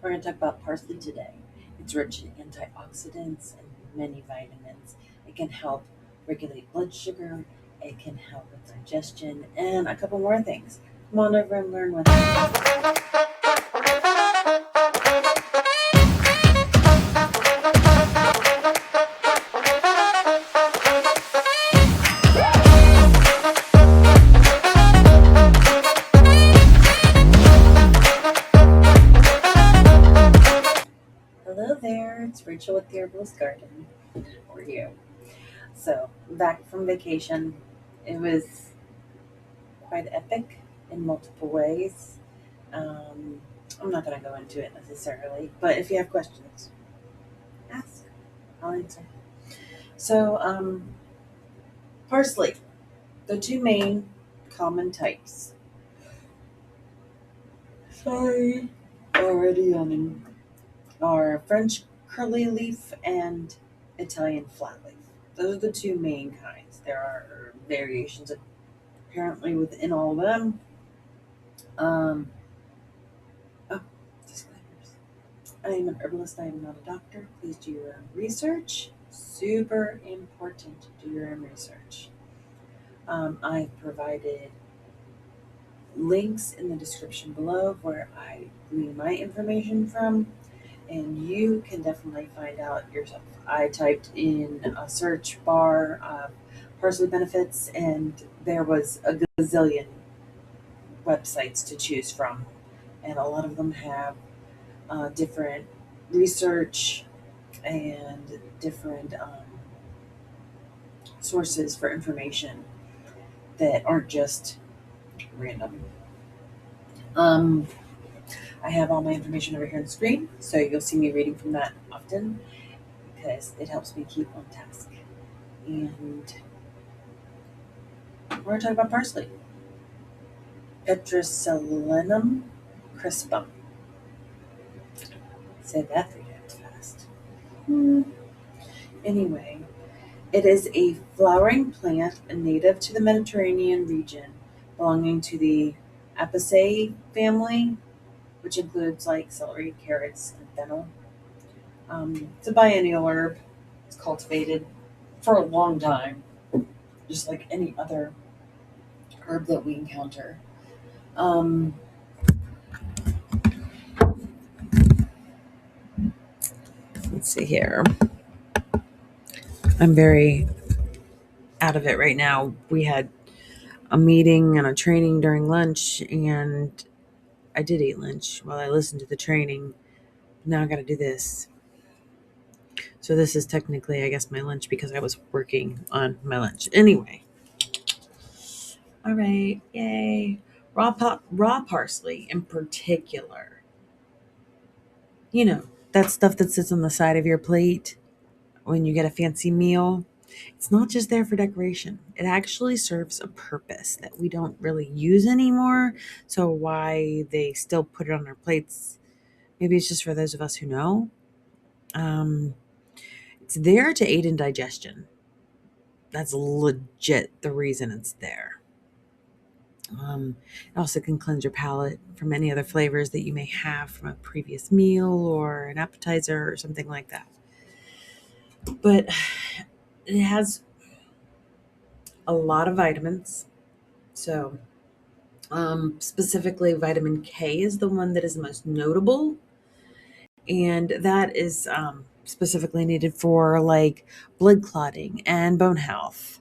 We're going to talk about parsley today. It's rich in antioxidants and many vitamins. It can help regulate blood sugar, it can help with digestion, and a couple more things. Come on over and learn with me. Hello there, it's Rachel with the Herbalist Garden. How are you? So, back from vacation, it was quite epic in multiple ways. Um, I'm not going to go into it necessarily, but if you have questions, ask. I'll answer. So, parsley, the two main common types. Sorry, already yawning. Are French curly leaf and Italian flat leaf. Those are the two main kinds. There are variations apparently within all of them. Um, oh, disclaimers. I am an herbalist. I am not a doctor. Please do your own research. Super important to do your own research. I've provided links in the description below where I glean my information from, and you can definitely find out yourself. I typed in a search bar parsley benefits, and there was a gazillion websites to choose from, and a lot of them have different research and different sources for information that aren't just random. Um, I have all my information over here on the screen, so you'll see me reading from that often because it helps me keep on task. And we're going to talk about parsley. Petroselinum crispum. Say that 3 times fast. Anyway, it is a flowering plant native to the Mediterranean region, belonging to the Apiaceae family, which includes like celery, carrots, and fennel. It's a biennial herb. It's cultivated for a long time, just like any other herb that we encounter. Um, let's see here. I'm very out of it right now. We had a meeting and a training during lunch, and I did eat lunch while I listened to the training. Now I got to do this. So this is technically, I guess, my lunch because I was working on my lunch. Anyway, all right, yay! Raw parsley in particular. You know that stuff that sits on the side of your plate when you get a fancy meal. It's not just there for decoration. It actually serves a purpose that we don't really use anymore. So why they still put it on our plates? Maybe it's just for those of us who know. Um, it's there to aid in digestion. That's legit the reason it's there. It also can cleanse your palate from any other flavors that you may have from a previous meal or an appetizer or something like that. But it has a lot of vitamins. So, specifically, vitamin K is the one that is most notable, and that is specifically needed for like blood clotting and bone health.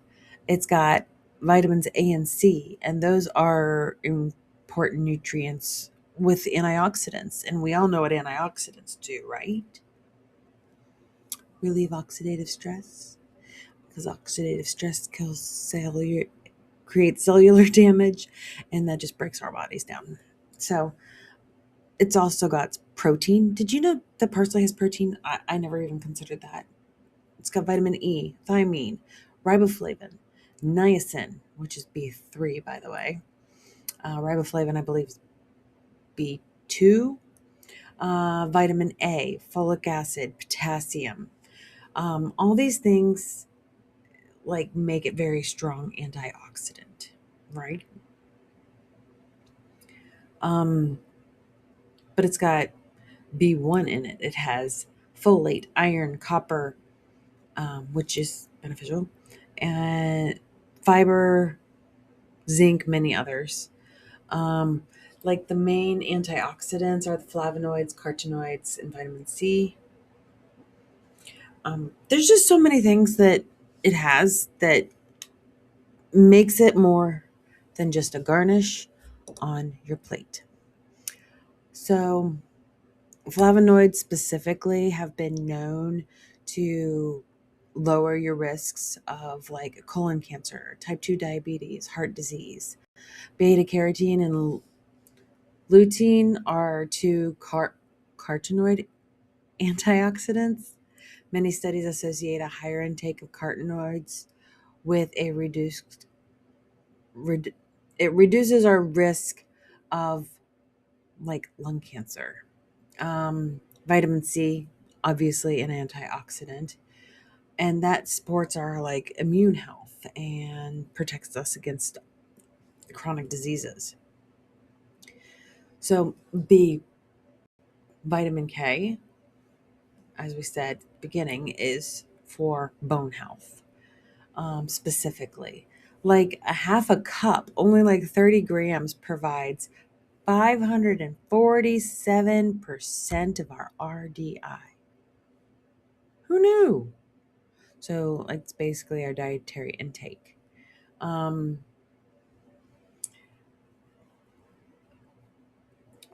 It's got vitamins A and C, and those are important nutrients with antioxidants. And we all know what antioxidants do, right? Relieve oxidative stress because oxidative stress creates cellular damage, and that just breaks our bodies down. So it's also got protein. Did you know that parsley has protein? I never even considered that. It's got vitamin E, thiamine, riboflavin, niacin, which is B3, by the way. Riboflavin, I believe, is B2. Vitamin A, folic acid, potassium. All these things like make it very strong antioxidant, right? Um, but it's got B1 in it. It has folate, iron, copper, which is beneficial, and fiber, zinc, many others. Um, like the main antioxidants are the flavonoids, carotenoids, and vitamin C. There's just so many things that it has that makes it more than just a garnish on your plate. So, flavonoids specifically have been known to lower your risks of like colon cancer, type 2 diabetes, heart disease. Beta carotene and lutein are two carotenoid antioxidants. Many studies associate a higher intake of carotenoids with a redu- it reduces our risk of like lung cancer. Vitamin C, obviously an antioxidant, and that supports our like immune health and protects us against chronic diseases. So B, vitamin K, as we said at the beginning, is for bone health, specifically. Like a half a cup, only like 30 grams, provides 547% of our RDI. Who knew? So, like, it's basically our dietary intake. Um,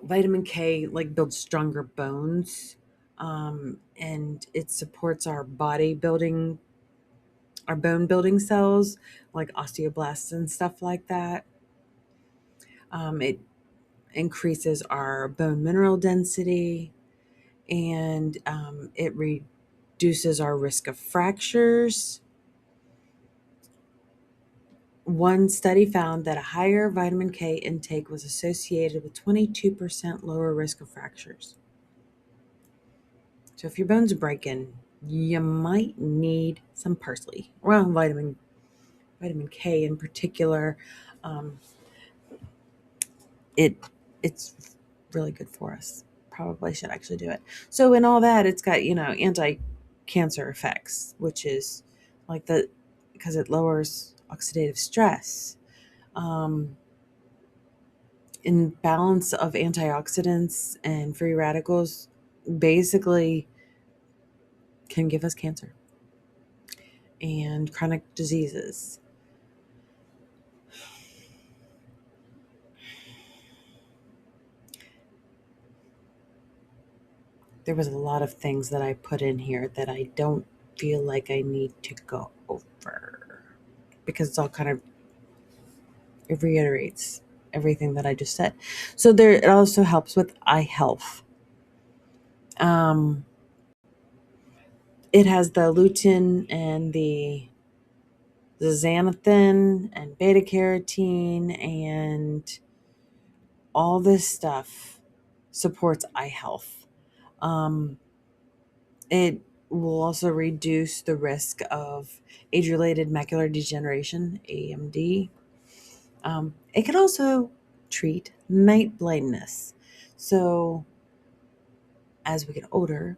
Vitamin K like builds stronger bones, and it supports our bone building cells, like osteoblasts and stuff like that. It increases our bone mineral density, and it reduces our risk of fractures. One study found that a higher vitamin K intake was associated with 22% lower risk of fractures. So if your bones are breaking, you might need some parsley. Well, vitamin K in particular, um, it it's really good for us. Probably should actually do it. So in all that, it's got anti-cancer effects, which is like the because it lowers oxidative stress. Um, in balance of antioxidants and free radicals basically can give us cancer and chronic diseases. There was a lot of things that I put in here that I don't feel like I need to go over because it's all kind of it reiterates everything that I just said. So there it also helps with eye health. Um, it has the lutein and the xanthan and beta carotene and all this stuff supports eye health. Um, it will also reduce the risk of age related macular degeneration, AMD. It can also treat night blindness. So, as we get older,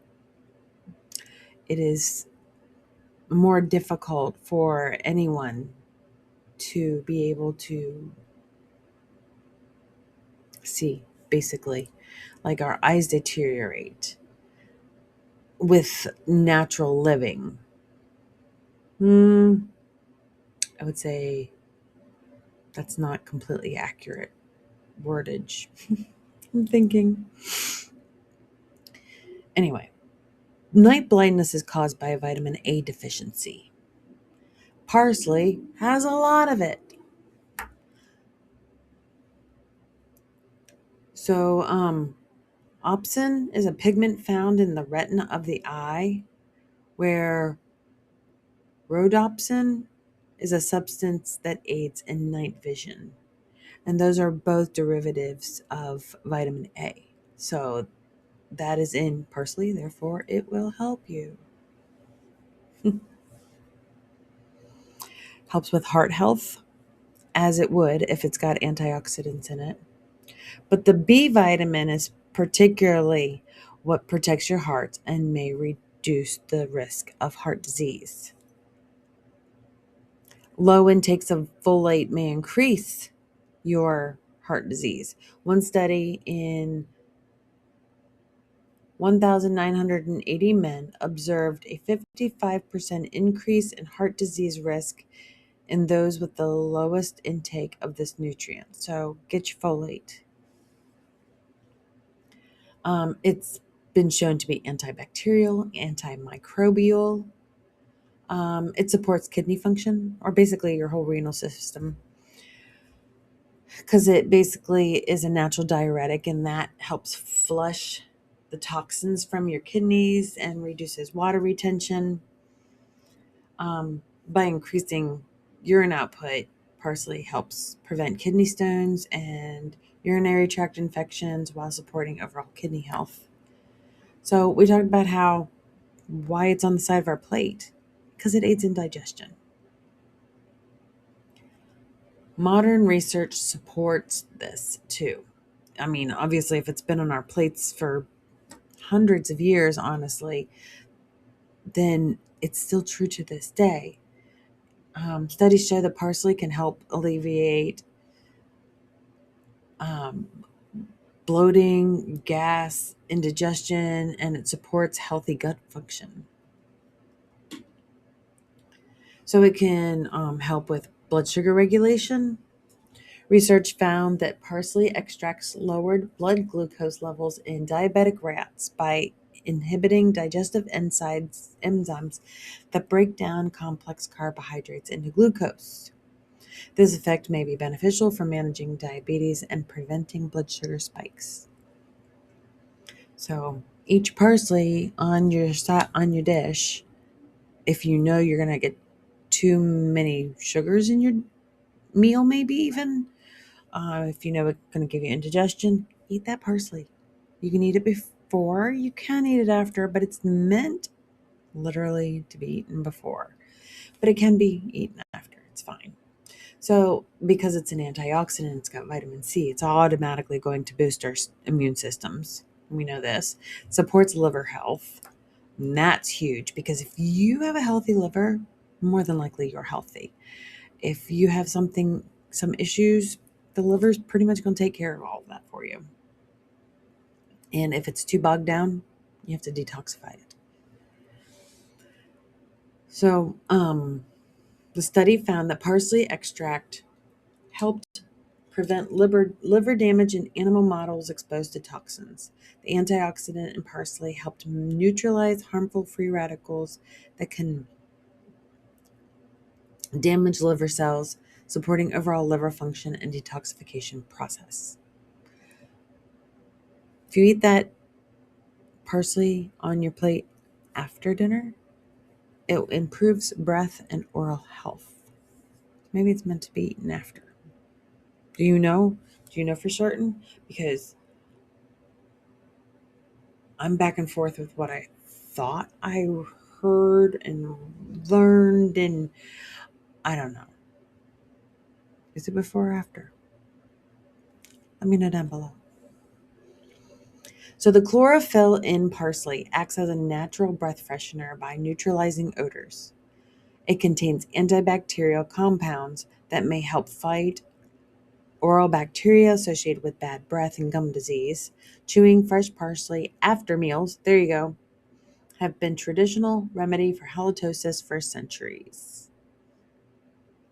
it is more difficult for anyone to be able to see, basically. Like our eyes deteriorate with natural living. Hmm, I would say that's not completely accurate wordage. I'm thinking. Anyway, night blindness is caused by a vitamin A deficiency. Parsley has a lot of it. So, opsin is a pigment found in the retina of the eye, where rhodopsin is a substance that aids in night vision. And those are both derivatives of vitamin A. So that is in parsley, therefore it will help you. Helps with heart health, as it would if it's got antioxidants in it. But the B vitamin is particularly what protects your heart and may reduce the risk of heart disease. Low intakes of folate may increase your heart disease. One study in 1,980 men observed a 55% increase in heart disease risk in those with the lowest intake of this nutrient. So get your folate. It's been shown to be antibacterial, antimicrobial. It supports kidney function, or basically your whole renal system, because it basically is a natural diuretic, and that helps flush the toxins from your kidneys and reduces water retention. By increasing urine output, parsley helps prevent kidney stones and urinary tract infections while supporting overall kidney health. So we talked about why it's on the side of our plate, because it aids in digestion. Modern research supports this too. I mean, obviously, if it's been on our plates for hundreds of years, honestly, then it's still true to this day. Studies show that parsley can help alleviate um, bloating, gas, indigestion, and it supports healthy gut function. So it can help with blood sugar regulation. Research found that parsley extracts lowered blood glucose levels in diabetic rats by inhibiting digestive enzymes that break down complex carbohydrates into glucose. This effect may be beneficial for managing diabetes and preventing blood sugar spikes. So, each parsley on your dish, if you know you're going to get too many sugars in your meal, maybe even if you know it's going to give you indigestion, eat that parsley. You can eat it before, you can eat it after, but it's meant literally to be eaten before. But it can be eaten after. It's fine. So, because it's an antioxidant, it's got vitamin C, it's automatically going to boost our immune systems. We know this. Supports liver health. And that's huge because if you have a healthy liver, more than likely you're healthy. If you have some issues, the liver's pretty much going to take care of all of that for you. And if it's too bogged down, you have to detoxify it. So, the study found that parsley extract helped prevent liver damage in animal models exposed to toxins. The antioxidant in parsley helped neutralize harmful free radicals that can damage liver cells, supporting overall liver function and detoxification process. If you eat that parsley on your plate after dinner, it improves breath and oral health. Maybe it's meant to be eaten after. Do you know? Do you know for certain? Because I'm back and forth with what I thought I heard and learned, and I don't know. Is it before or after? Let me know down below. So the chlorophyll in parsley acts as a natural breath freshener by neutralizing odors. It contains antibacterial compounds that may help fight oral bacteria associated with bad breath and gum disease. Chewing fresh parsley after meals, there you go, have been traditional remedy for halitosis for centuries.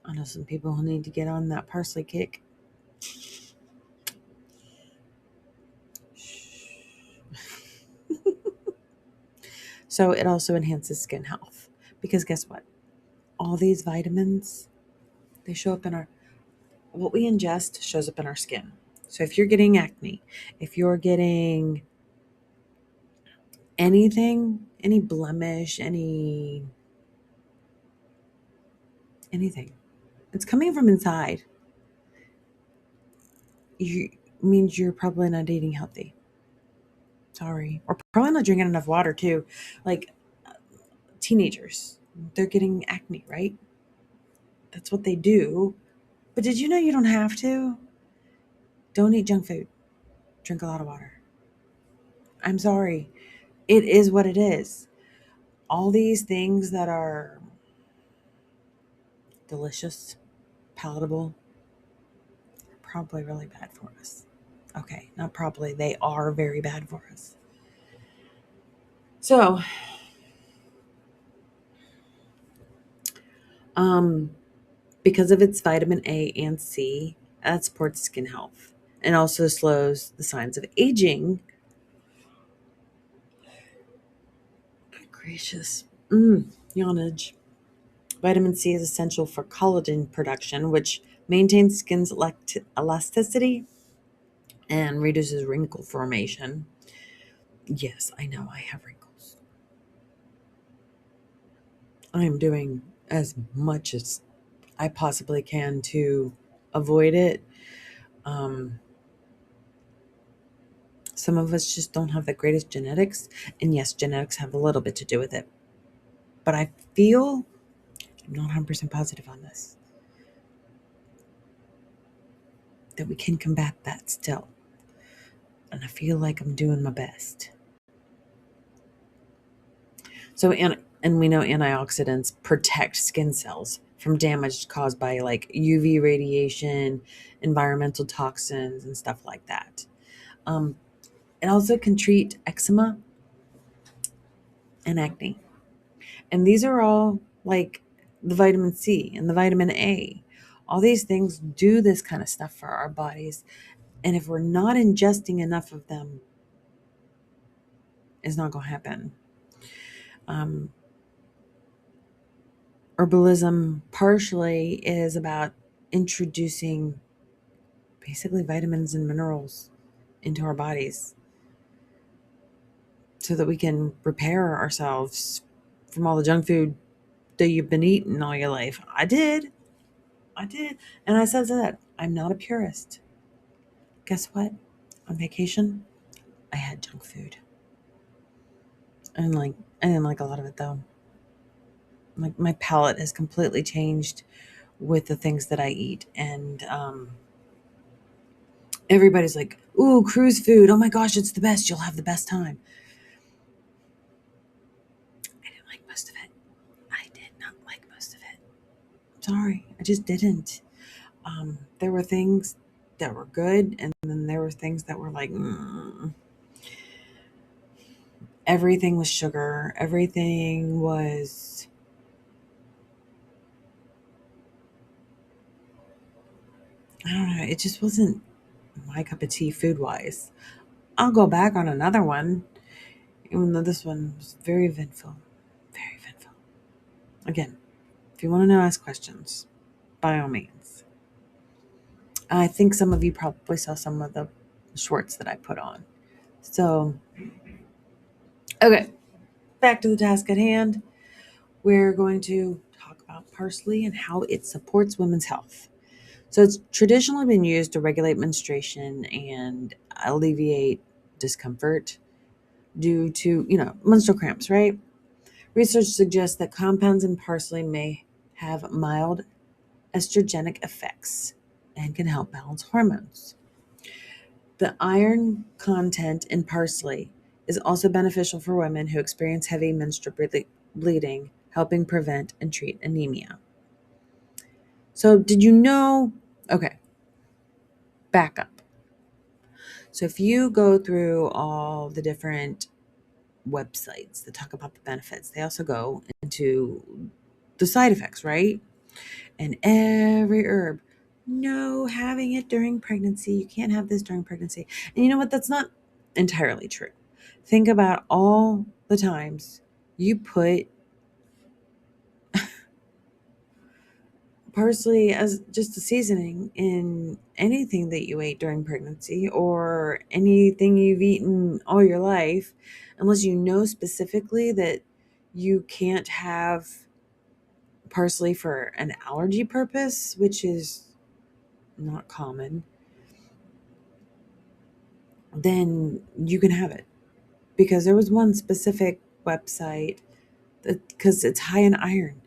I know some people who need to get on that parsley kick. So it also enhances skin health because guess what? All these vitamins, they show up in what we ingest shows up in our skin. So if you're getting acne, if you're getting anything, any blemish, anything, it's coming from inside. You means you're probably not eating healthy. Sorry. Or probably not drinking enough water too. Like teenagers, they're getting acne, right? That's what they do. But did you know you don't have to? Don't eat junk food. Drink a lot of water. I'm sorry. It is what it is. All these things that are delicious, palatable, probably really bad for us. Okay, not probably, they are very bad for us. So, um, because of its vitamin A and C, that supports skin health and also slows the signs of aging. Good gracious. Yawnage. Vitamin C is essential for collagen production, which maintains skin's elasticity and reduces wrinkle formation. Yes, I know I have wrinkles. I am doing as much as I possibly can to avoid it. Um, some of us just don't have the greatest genetics. And yes, genetics have a little bit to do with it. But I feel, I'm not 100% positive on this, that we can combat that still. And I feel like I'm doing my best. So, and we know antioxidants protect skin cells from damage caused by like UV radiation, environmental toxins, and stuff like that. Um, it also can treat eczema and acne. And these are all like the vitamin C and the vitamin A. All these things do this kind of stuff for our bodies. And if we're not ingesting enough of them, it's not going to happen. Um, Herbalism partially is about introducing basically vitamins and minerals into our bodies so that we can repair ourselves from all the junk food that you've been eating all your life. I did. I did. And I said that I'm not a purist. Guess what? On vacation, I had junk food. And like I didn't like a lot of it though. Like my palate has completely changed with the things that I eat. And everybody's like, ooh, cruise food. Oh my gosh, it's the best. You'll have the best time. I didn't like most of it. I did not like most of it. Sorry, I just didn't. There were things that were good, and then there were things that were like, everything was sugar. Everything was, I don't know, it just wasn't my cup of tea food wise. I'll go back on another one, even though this one was very eventful. Very eventful. Again, if you want to know, ask questions, by all means. I think some of you probably saw some of the shorts that I put on. So, okay, back to the task at hand. We're going to talk about parsley and how it supports women's health. So, it's traditionally been used to regulate menstruation and alleviate discomfort due to, menstrual cramps, right? Research suggests that compounds in parsley may have mild estrogenic effects and can help balance hormones. The iron content in parsley is also beneficial for women who experience heavy menstrual bleeding, helping prevent and treat anemia. So, did you know? Okay, back up. So, if you go through all the different websites that talk about the benefits, they also go into the side effects, right? And every herb, no, having it during pregnancy, you can't have this during pregnancy. And you know what? That's not entirely true. Think about all the times you put parsley as just a seasoning in anything that you ate during pregnancy or anything you've eaten all your life, unless you know specifically that you can't have parsley for an allergy purpose, which is not common, then you can have it. Because there was one specific website that, because it's high in iron,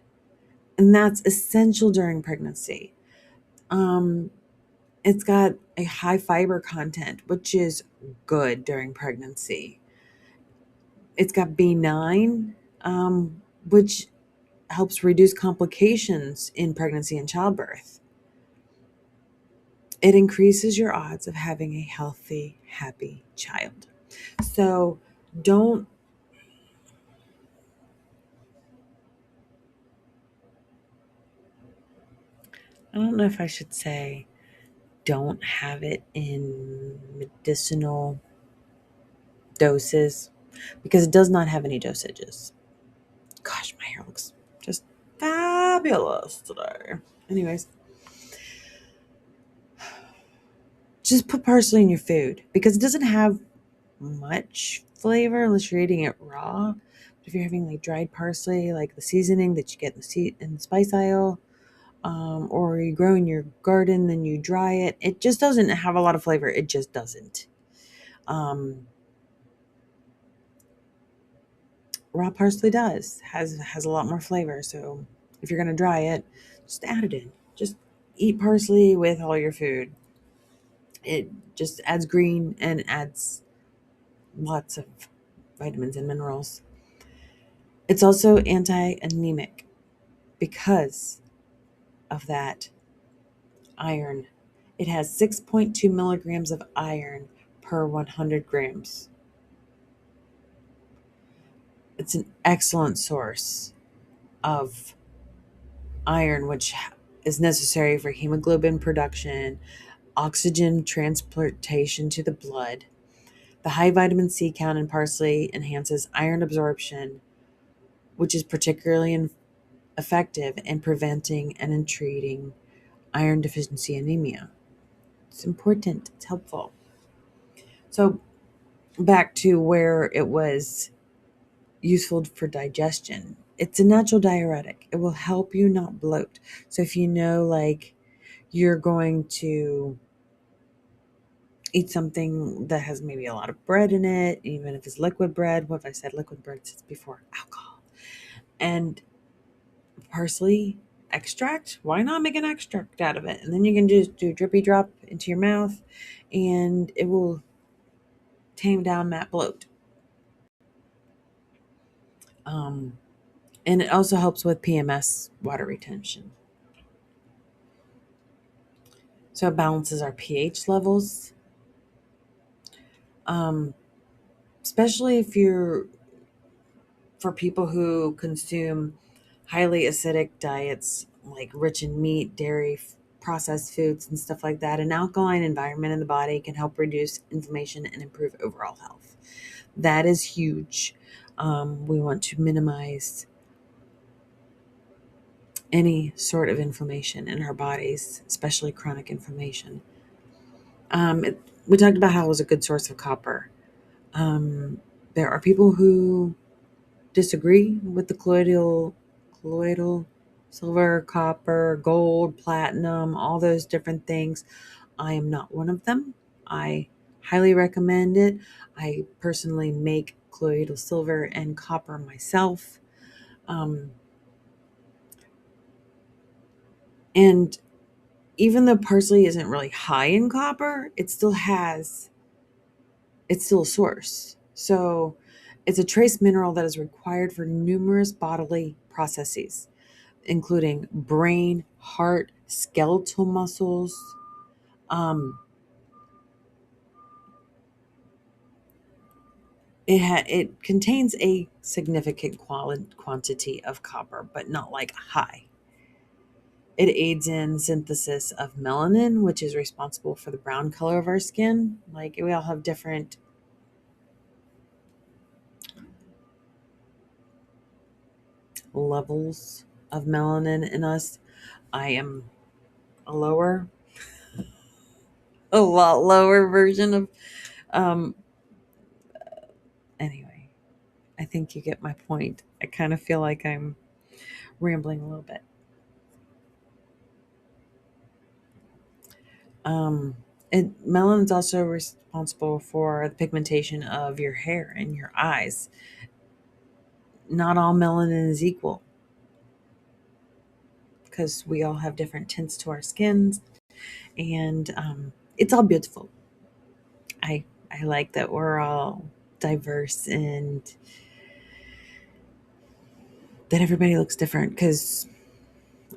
and that's essential during pregnancy. Um, it's got a high fiber content, which is good during pregnancy. It's got B9, which helps reduce complications in pregnancy and childbirth. It increases your odds of having a healthy, happy child. So don't, I don't know if I should say don't have it in medicinal doses because it does not have any dosages. Gosh, my hair looks just fabulous today. Anyways, just put parsley in your food because it doesn't have much flavor unless you're eating it raw. But if you're having like dried parsley, like the seasoning that you get in the spice aisle, or you grow in your garden, then you dry it, it just doesn't have a lot of flavor. It just doesn't. Um, Raw parsley has a lot more flavor. So if you're gonna dry it, just add it in. Just eat parsley with all your food. It just adds green and adds lots of vitamins and minerals. It's also anti-anemic because of that iron. It has 6.2 milligrams of iron per 100 grams. It's an excellent source of iron, which is necessary for hemoglobin production, oxygen transportation to the blood. The high vitamin C count in parsley enhances iron absorption, which is particularly effective in preventing and in treating iron deficiency anemia. It's important, it's helpful. So, back to where it was useful for digestion. It's a natural diuretic. It will help you not bloat. So, if you know, like, you're going to eat something that has maybe a lot of bread in it, even if it's liquid bread. What if I said liquid bread since before? Alcohol. And parsley extract, why not make an extract out of it? And then you can just do drippy drop into your mouth and it will tame down that bloat. Um, and it also helps with PMS water retention. So it balances our pH levels. Um, Especially if you're for people who consume highly acidic diets like rich in meat, dairy, processed foods, and stuff like that, an alkaline environment in the body can help reduce inflammation and improve overall health. That is huge. We want to minimize any sort of inflammation in our bodies, especially chronic inflammation. We talked about how it was a good source of copper. Um, there are people who disagree with the colloidal silver, copper, gold, platinum, all those different things. I am not one of them. I highly recommend it. I personally make colloidal silver and copper myself. Um, and even though parsley isn't really high in copper, it's still a source. So it's a trace mineral that is required for numerous bodily processes, including brain, heart, skeletal muscles. Um, it contains a significant quantity of copper, but not like high. It aids in synthesis of melanin, which is responsible for the brown color of our skin. Like we all have different levels of melanin in us. I am a a lot lower version of. Um, anyway, I think you get my point. I kind of feel like I'm rambling a little bit. Um, Melanin's also responsible for the pigmentation of your hair and your eyes. Not all melanin is equal because we all have different tints to our skins, and it's all beautiful. I like that we're all diverse and that everybody looks different because,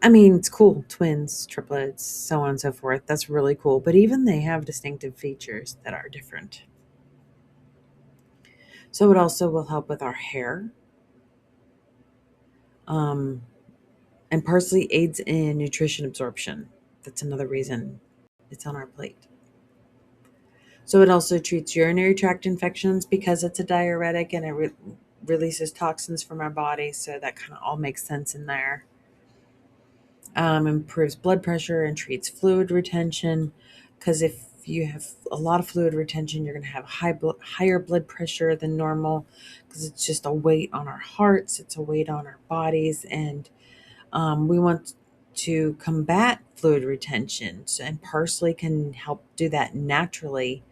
I mean, it's cool. Twins, triplets, so on and so forth. That's really cool. But even they have distinctive features that are different. So it also will help with our hair. Um, and parsley aids in nutrition absorption. That's another reason it's on our plate. So it also treats urinary tract infections because it's a diuretic and it releases toxins from our body. So that kind of all makes sense in there. Improves blood pressure and treats fluid retention. Because if you have a lot of fluid retention, you're going to have higher blood pressure than normal because it's just a weight on our hearts, it's a weight on our bodies, and we want to combat fluid retention. And parsley can help do that naturally.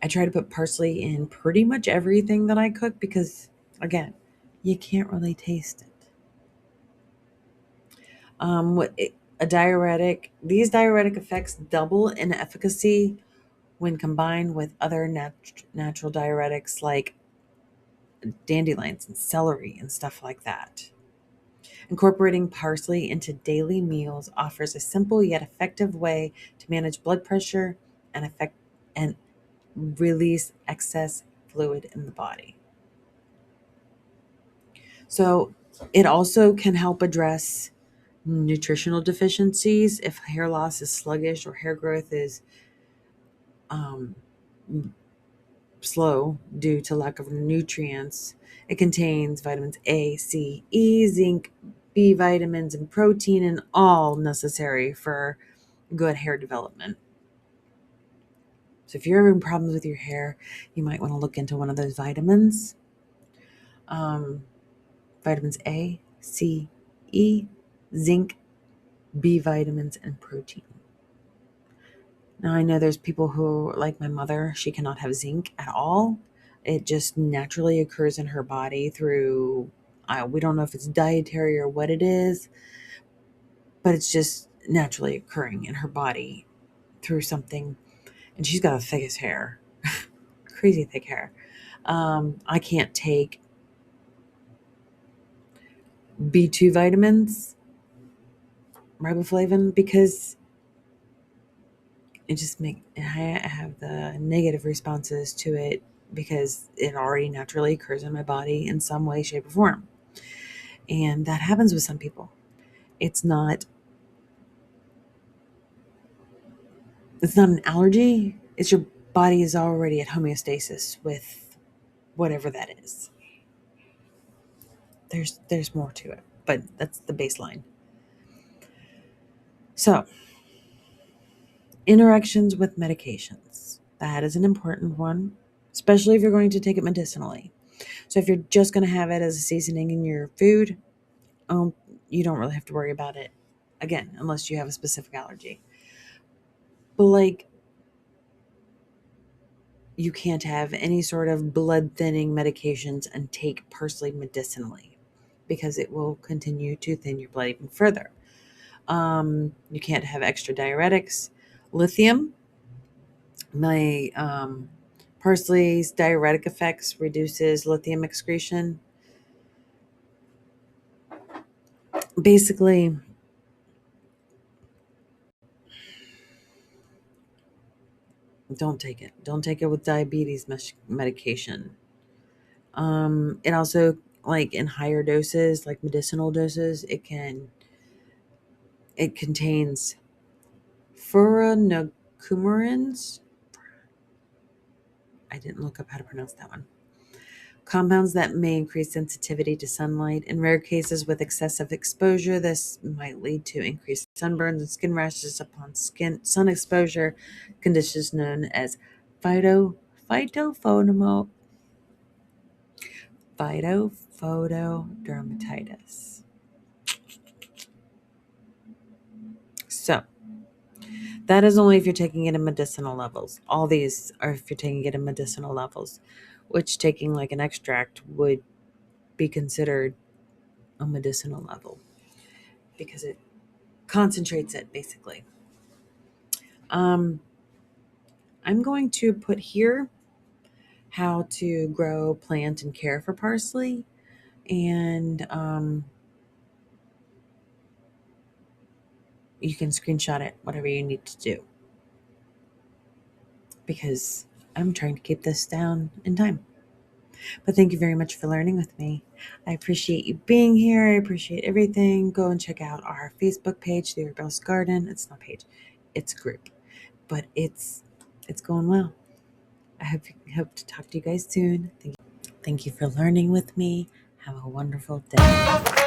I try to put parsley in pretty much everything that I cook because, again, you can't really taste it. A diuretic, these diuretic effects double in efficacy when combined with other natural diuretics like dandelions and celery and stuff like that. Incorporating parsley into daily meals offers a simple yet effective way to manage blood pressure and release excess fluid in the body. So it also can help address nutritional deficiencies if hair loss is sluggish or hair growth is um, slow due to lack of nutrients. It contains vitamins A, C, E, zinc, B vitamins, and protein, and all necessary for good hair development. So if you're having problems with your hair, you might want to look into one of those vitamins. Um, Vitamins A, C, E, zinc, B vitamins, and protein. Now, I know there's people who, like my mother, she cannot have zinc at all. It just naturally occurs in her body through, we don't know if it's dietary or what it is, but it's just naturally occurring in her body through something. And she's got the thickest hair, crazy thick hair. I can't take B2 vitamins, riboflavin, because I have the negative responses to it because it already naturally occurs in my body in some way, shape, or form. And that happens with some people. It's not it's not an allergy. It's your body is already at homeostasis with whatever that is. There's more to it, but that's the baseline. So, interactions with medications. That is an important one, especially if you're going to take it medicinally. So if you're just going to have it as a seasoning in your food, um, you don't really have to worry about it again, unless you have a specific allergy. But like, you can't have any sort of blood thinning medications and take parsley medicinally because it will continue to thin your blood even further. You can't have extra diuretics. Lithium, my parsley's diuretic effects reduces lithium excretion. Basically, don't take it. Don't take it with diabetes medication. It also, like in higher doses, like medicinal doses, it contains furanocoumarins. I didn't look up how to pronounce that one. Compounds that may increase sensitivity to sunlight. In rare cases with excessive exposure, this might lead to increased sunburns and skin rashes upon sun exposure, conditions known as phyto phytophotomo phytophotodermatitis. So that is only if you're taking it in medicinal levels. All these are if you're taking it in medicinal levels, which taking like an extract would be considered a medicinal level because it concentrates it basically. Um, I'm going to put here how to grow, plant, and care for parsley and you can screenshot it, whatever you need to do, because I'm trying to keep this down in time. But thank you very much for learning with me. I appreciate you being here. I appreciate everything. Go and check out our Facebook page, The Rebel's Garden. It's not a page, it's a group, but it's going well. I hope to talk to you guys soon. Thank you for learning with me. Have a wonderful day.